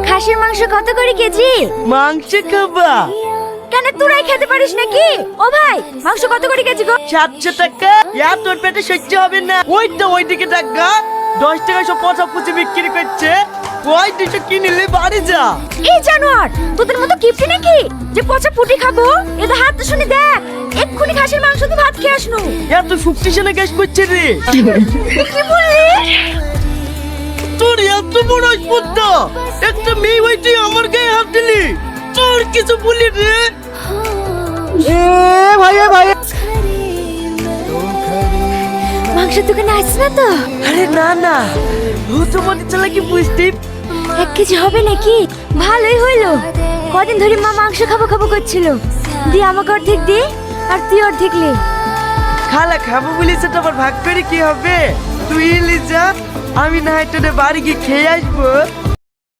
খাসির মাংস কত করে কেজি? মাংস খাবা? কেন তোরাই খেতে পারিস নাকি? ও ভাই, মাংস কত করে কেজি গো? 700 টাকা। তোর পেটে সহ্য হবে না। ওইদিকে টাকা 10 টাকা সব পচা পুচি বিক্রি করছে। ওই 200 কিনলে বাড়ি যা। এই জানোয়ার, তোদের মতো কিপটে নাকি যে পচা ফুটি খাবো? এদের হাত তো শুনে দেখ, এক্ষুনি খাসির মাংস দিয়ে ভাত খেয়ে আসনু। এত শক্তিশালী গ্যাস করছে রে। কি বললি? তোর এত বড় স্পর্ধা, একটা মেয়ে হইতে আমার গায়ে হাত দিলি। তোর কিছু বলি রে। ভাই মাংসের দোকানে আসছ না তো? আরে না, ও তো মনে চলা কি বুঝতে। 1 কেজি হবে নাকি? ভালোই হইলো। কদিন ধরে মা মাংস খাবো করছিল। দি আমাকে অর্ধেক দে, আর তুই অর্ধেক লে। খালা খাবো বলি সেটা আবার ভাগ করে কি হবে? তুই এলি যা, আমি না হয় তোদের বাড়ি গিয়ে খেয়ে আসবো।